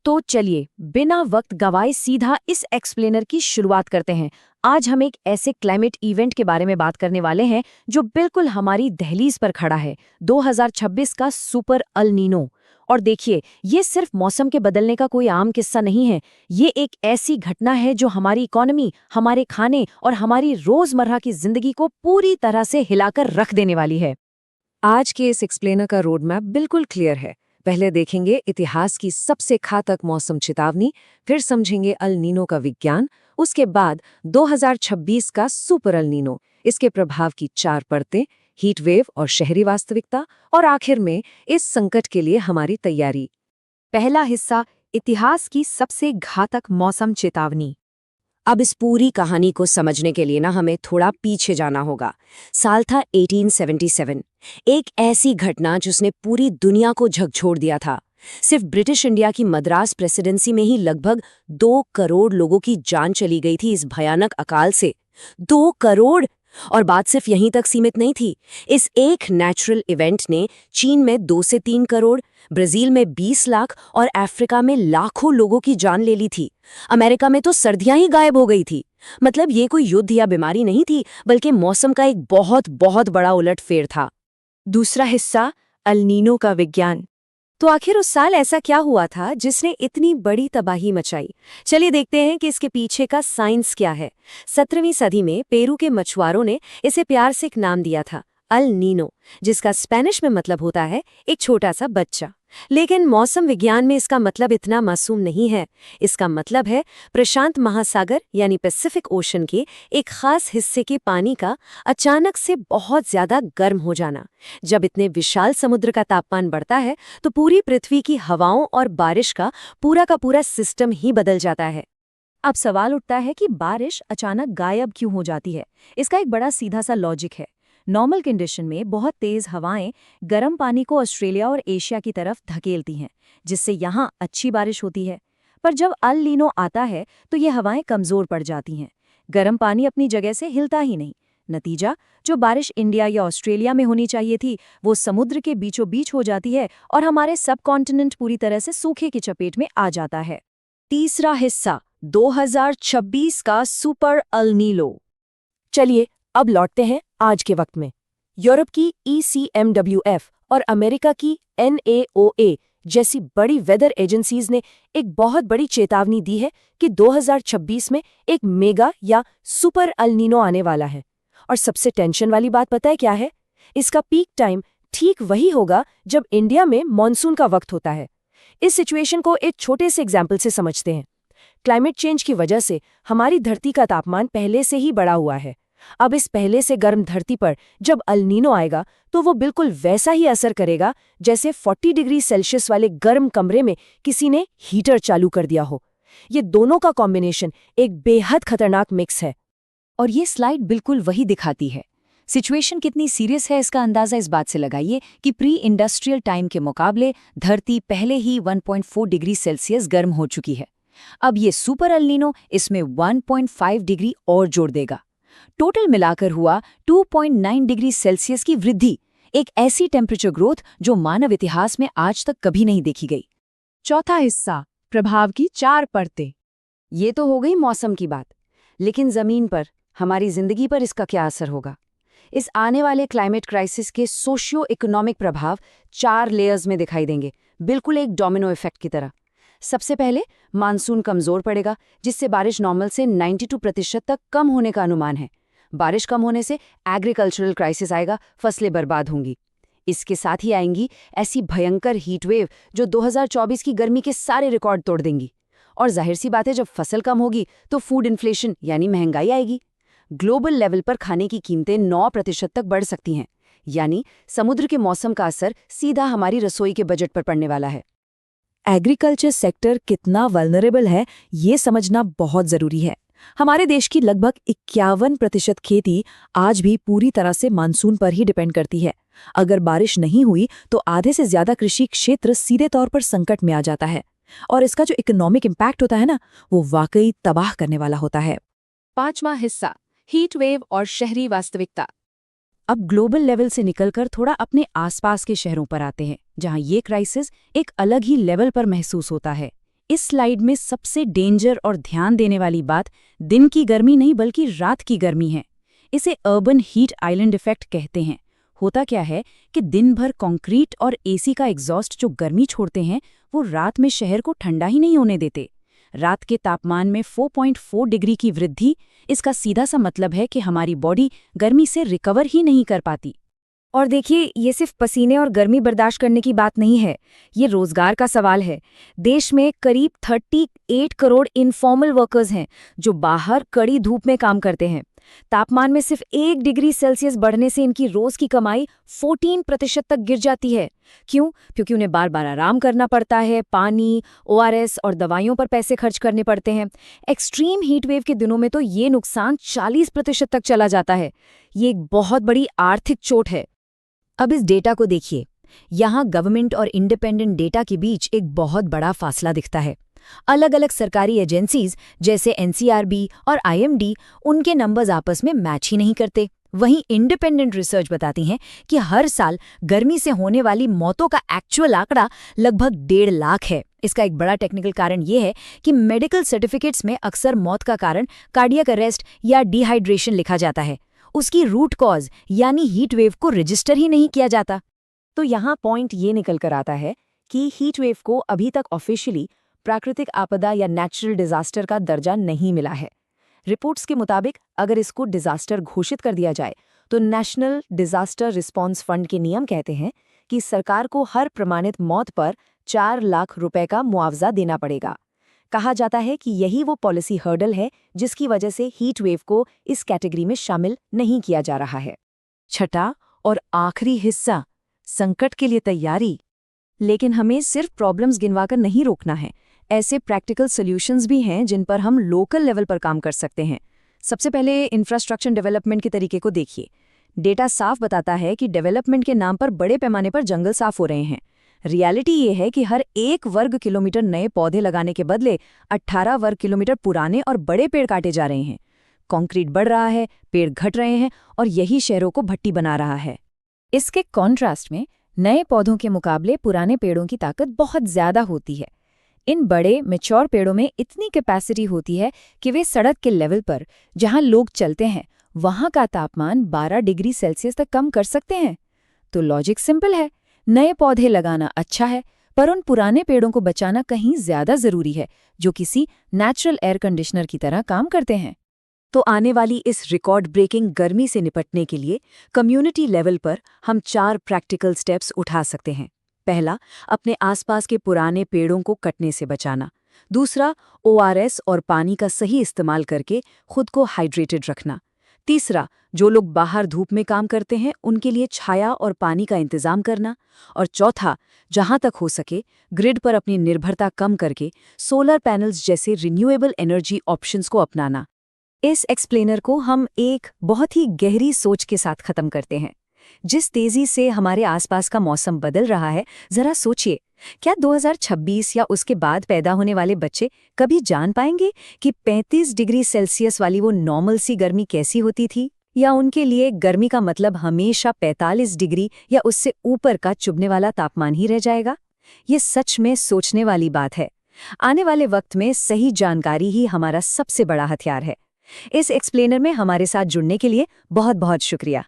तो चलिए बिना वक्त गवाए सीधा इस एक्सप्लेनर की शुरुआत करते हैं। आज हम एक ऐसे क्लाइमेट इवेंट के बारे में बात करने वाले हैं जो बिल्कुल हमारी दहलीज पर खड़ा है, 2026 का सुपर अल नीनो। और देखिए, ये सिर्फ मौसम के बदलने का कोई आम किस्सा नहीं है। ये एक ऐसी घटना है जो हमारी इकोनॉमी, हमारे खाने और हमारी रोजमर्रा की जिंदगी को पूरी तरह से हिलाकर रख देने वाली है। आज के इस एक्सप्लेनर का रोड मैप बिल्कुल क्लियर है। पहले देखेंगे इतिहास की सबसे घातक मौसम चेतावनी, फिर समझेंगे अल नीनो का विज्ञान, उसके बाद 2026 का सुपर अल नीनो, इसके प्रभाव की 4 परतें, हीट वेव और शहरी वास्तविकता, और आखिर में इस संकट के लिए हमारी तैयारी। पहला हिस्सा, इतिहास की सबसे घातक मौसम चेतावनी। अब इस पूरी कहानी को समझने के लिए हमें थोड़ा पीछे जाना होगा। साल था 1877। एक ऐसी घटना जिसने पूरी दुनिया को झकझोर दिया था। सिर्फ ब्रिटिश इंडिया की मद्रास प्रेसिडेंसी में ही लगभग 2 करोड़ लोगों की जान चली गई थी इस भयानक अकाल से। 2 करोड़! और बात सिर्फ यहीं तक सीमित नहीं थी। इस एक नेचुरल इवेंट ने चीन में 2 से 3 करोड़, ब्राजील में 20 लाख और अफ्रीका में लाखों लोगों की जान ले ली थी। अमेरिका में तो सर्दियां ही गायब हो गई थी। मतलब ये कोई युद्ध या बीमारी नहीं थी, बल्कि मौसम का एक बहुत बहुत बड़ा उलटफेर था। दूसरा हिस्सा, अल नीनो का विज्ञान। तो आखिर उस साल ऐसा क्या हुआ था जिसने इतनी बड़ी तबाही मचाई? चलिए देखते हैं कि इसके पीछे का साइंस क्या है। 17वीं सदी में पेरू के मछुआरों ने इसे प्यार से एक नाम दिया था, अल नीनो, जिसका स्पेनिश में मतलब होता है एक छोटा सा बच्चा। लेकिन मौसम विज्ञान में इसका मतलब इतना मासूम नहीं है। इसका मतलब है प्रशांत महासागर यानी पैसिफिक ओशन के एक खास हिस्से के पानी का अचानक से बहुत ज्यादा गर्म हो जाना। जब इतने विशाल समुद्र का तापमान बढ़ता है तो पूरी पृथ्वी की हवाओं और बारिश का पूरा सिस्टम ही बदल जाता है। अब सवाल उठता है कि बारिश अचानक गायब क्यों हो जाती है? इसका एक बड़ा सीधा सा लॉजिक है। नॉर्मल कंडीशन में बहुत तेज हवाएं गर्म पानी को ऑस्ट्रेलिया और एशिया की तरफ धकेलती हैं, जिससे यहाँ अच्छी बारिश होती है। पर जब अल नीनो आता है तो ये हवाएं कमजोर पड़ जाती हैं। गर्म पानी अपनी जगह से हिलता ही नहीं। नतीजा, जो बारिश इंडिया या ऑस्ट्रेलिया में होनी चाहिए थी वो समुद्र के बीचों बीच हो जाती है और हमारे सब कॉन्टिनेंट पूरी तरह से सूखे की चपेट में आ जाता है। तीसरा हिस्सा, 2026 का सुपर अल नीनो। चलिए अब लौटते हैं आज के वक्त में। यूरोप की ECMWF और अमेरिका की NAOA जैसी बड़ी वेदर एजेंसीज ने एक बहुत बड़ी चेतावनी दी है कि 2026 में एक मेगा या सुपर अल नीनो आने वाला है। और सबसे टेंशन वाली बात पता है क्या है? इसका पीक टाइम ठीक वही होगा जब इंडिया में मॉनसून का वक्त होता है। इस सिचुएशन को एक छोटे से एग्जाम्पल से समझते हैं। क्लाइमेट चेंज की वजह से हमारी धरती का तापमान पहले से ही बढ़ा हुआ है। अब इस पहले से गर्म धरती पर जब अल नीनो आएगा तो वो बिल्कुल वैसा ही असर करेगा जैसे 40 डिग्री सेल्सियस वाले गर्म कमरे में किसी ने हीटर चालू कर दिया हो। ये दोनों का कॉम्बिनेशन एक बेहद खतरनाक मिक्स है। और ये स्लाइड बिल्कुल वही दिखाती है। सिचुएशन कितनी सीरियस है इसका अंदाजा इस बात से लगाइए कि प्री इंडस्ट्रियल टाइम के मुकाबले धरती पहले ही 1.4 डिग्री सेल्सियस गर्म हो चुकी है। अब ये सुपर अल नीनो इसमें 1.5 डिग्री और जोड़ देगा। टोटल मिलाकर हुआ 2.9 डिग्री सेल्सियस की वृद्धि, एक ऐसी टेम्परेचर ग्रोथ जो मानव इतिहास में आज तक कभी नहीं देखी गई। चौथा हिस्सा, प्रभाव की 4 परतें। ये तो हो गई मौसम की बात, लेकिन जमीन पर, हमारी जिंदगी पर इसका क्या असर होगा? इस आने वाले क्लाइमेट क्राइसिस के सोशियो इकोनॉमिक प्रभाव 4 लेयर्स में दिखाई देंगे, बिल्कुल एक डोमिनो इफेक्ट की तरह। सबसे पहले मानसून कमजोर पड़ेगा, जिससे बारिश नॉर्मल से 92% तक कम होने का अनुमान है। बारिश कम होने से एग्रीकल्चरल क्राइसिस आएगा, फसलें बर्बाद होंगी। इसके साथ ही आएंगी ऐसी भयंकर हीट वेव जो 2024 की गर्मी के सारे रिकॉर्ड तोड़ देंगी। और जाहिर सी बात है, जब फसल कम होगी तो फूड इन्फ्लेशन यानी महंगाई आएगी। ग्लोबल लेवल पर खाने की कीमतें 9% तक बढ़ सकती हैं, यानी समुद्र के मौसम का असर सीधा हमारी रसोई के बजट पर पड़ने वाला है। एग्रीकल्चर सेक्टर कितना वल्नरेबल है ये समझना बहुत जरूरी है। हमारे देश की लगभग 51% खेती आज भी पूरी तरह से मानसून पर ही डिपेंड करती है। अगर बारिश नहीं हुई तो आधे से ज्यादा कृषि क्षेत्र सीधे तौर पर संकट में आ जाता है और इसका जो इकोनॉमिक इम्पैक्ट होता है ना, वो वाकई तबाह करने वाला होता है। 5वां हिस्सा, हीट वेव और शहरी वास्तविकता। अब ग्लोबल लेवल से निकलकर थोड़ा अपने आसपास के शहरों पर आते हैं, जहां ये क्राइसिस एक अलग ही लेवल पर महसूस होता है। इस स्लाइड में सबसे डेंजर और ध्यान देने वाली बात दिन की गर्मी नहीं बल्कि रात की गर्मी है। इसे अर्बन हीट आइलैंड इफेक्ट कहते हैं। होता क्या है कि दिन भर कंक्रीट और एसी का एग्जॉस्ट जो गर्मी छोड़ते हैं वो रात में शहर को ठंडा ही नहीं होने देते। रात के तापमान में 4.4 डिग्री की वृद्धि, इसका सीधा सा मतलब है कि हमारी बॉडी गर्मी से रिकवर ही नहीं कर पाती। और देखिए, ये सिर्फ पसीने और गर्मी बर्दाश्त करने की बात नहीं है, ये रोजगार का सवाल है। देश में करीब 38 करोड़ इनफॉर्मल वर्कर्स हैं जो बाहर कड़ी धूप में काम करते हैं। तापमान में सिर्फ 1 डिग्री सेल्सियस बढ़ने से इनकी रोज की कमाई 14% तक गिर जाती है। क्यों? क्योंकि उन्हें बार बार आराम करना पड़ता है, पानी, ओआरएस और दवाइयों पर पैसे खर्च करने पड़ते हैं। एक्सट्रीम हीट वेव के दिनों में तो ये नुकसान 40% तक चला जाता है। ये एक बहुत बड़ी आर्थिक चोट है। अब इस डेटा को देखिए। यहाँ गवर्नमेंट और इंडिपेंडेंट डेटा के बीच एक बहुत बड़ा फासला दिखता है। अलग अलग सरकारी एजेंसीज जैसे एनसीआरबी और आईएमडी, उनके नंबर्स आपस में मैच ही नहीं करते। वहीं इंडिपेंडेंट रिसर्च बताती हैं कि हर साल गर्मी से होने वाली मौतों का एक्चुअल आंकड़ा लगभग 1.5 लाख है। इसका एक बड़ा टेक्निकल कारण ये है कि मेडिकल सर्टिफिकेट्स में अक्सर मौत का कारण कार्डियक अरेस्ट या डिहाइड्रेशन लिखा जाता है। उसकी रूट कॉज यानी हीट वेव को रजिस्टर ही नहीं किया जाता। तो यहाँ पॉइंट ये निकल कर आता है कि हीट वेव को अभी तक ऑफिशियली प्राकृतिक आपदा या नेचुरल डिजास्टर का दर्जा नहीं मिला है। रिपोर्ट्स के मुताबिक अगर इसको डिजास्टर घोषित कर दिया जाए तो नेशनल डिजास्टर रिस्पांस फंड के नियम कहते हैं कि सरकार को हर प्रमाणित मौत पर 4 लाख रुपए का मुआवजा देना पड़ेगा। कहा जाता है कि यही वो पॉलिसी हर्डल है जिसकी वजह से हीट वेव को इस कैटेगरी में शामिल नहीं किया जा रहा है। छठा और आखिरी हिस्सा, संकट के लिए तैयारी। लेकिन हमें सिर्फ प्रॉब्लम्स गिनवाकर नहीं रोकना है। ऐसे प्रैक्टिकल सॉल्यूशंस भी हैं जिन पर हम लोकल लेवल पर काम कर सकते हैं। सबसे पहले इंफ्रास्ट्रक्चर डेवलपमेंट के तरीके को देखिए। डेटा साफ बताता है कि डेवलपमेंट के नाम पर बड़े पैमाने पर जंगल साफ हो रहे हैं। रियलिटी ये है कि हर 1 वर्ग किलोमीटर नए पौधे लगाने के बदले 18 वर्ग किलोमीटर पुराने और बड़े पेड़ काटे जा रहे हैं। कंक्रीट बढ़ रहा है, पेड़ घट रहे हैं और यही शहरों को भट्टी बना रहा है। इसके कॉन्ट्रास्ट में नए पौधों के मुकाबले पुराने पेड़ों की ताकत बहुत ज्यादा होती है। इन बड़े मैच्योर पेड़ों में इतनी कैपेसिटी होती है कि वे सड़क के लेवल पर जहां लोग चलते हैं वहां का तापमान 12 डिग्री सेल्सियस तक कम कर सकते हैं। तो लॉजिक सिंपल है, नए पौधे लगाना अच्छा है, पर उन पुराने पेड़ों को बचाना कहीं ज्यादा जरूरी है, जो किसी नेचुरल एयर कंडीशनर की तरह काम करते हैं। तो आने वाली इस रिकॉर्ड ब्रेकिंग गर्मी से निपटने के लिए कम्युनिटी लेवल पर हम 4 प्रैक्टिकल स्टेप्स उठा सकते हैं। पहला, अपने आसपास के पुराने पेड़ों को कटने से बचाना। दूसरा, ओआरएस और पानी का सही इस्तेमाल करके खुद को हाइड्रेटेड रखना। तीसरा, जो लोग बाहर धूप में काम करते हैं उनके लिए छाया और पानी का इंतजाम करना। और चौथा, जहां तक हो सके ग्रिड पर अपनी निर्भरता कम करके सोलर पैनल्स जैसे रिन्यूएबल एनर्जी ऑप्शंस को अपनाना। इस एक्सप्लेनर को हम एक बहुत ही गहरी सोच के साथ खत्म करते हैं। जिस तेजी से हमारे आसपास का मौसम बदल रहा है, जरा सोचिए, क्या 2026 या उसके बाद पैदा होने वाले बच्चे कभी जान पाएंगे कि 35 डिग्री सेल्सियस वाली वो नॉर्मल सी गर्मी कैसी होती थी? या उनके लिए गर्मी का मतलब हमेशा 45 डिग्री या उससे ऊपर का चुभने वाला तापमान ही रह जाएगा? ये सच में सोचने वाली बात है। आने वाले वक्त में सही जानकारी ही हमारा सबसे बड़ा हथियार है। इस एक्सप्लेनर में हमारे साथ जुड़ने के लिए बहुत बहुत शुक्रिया।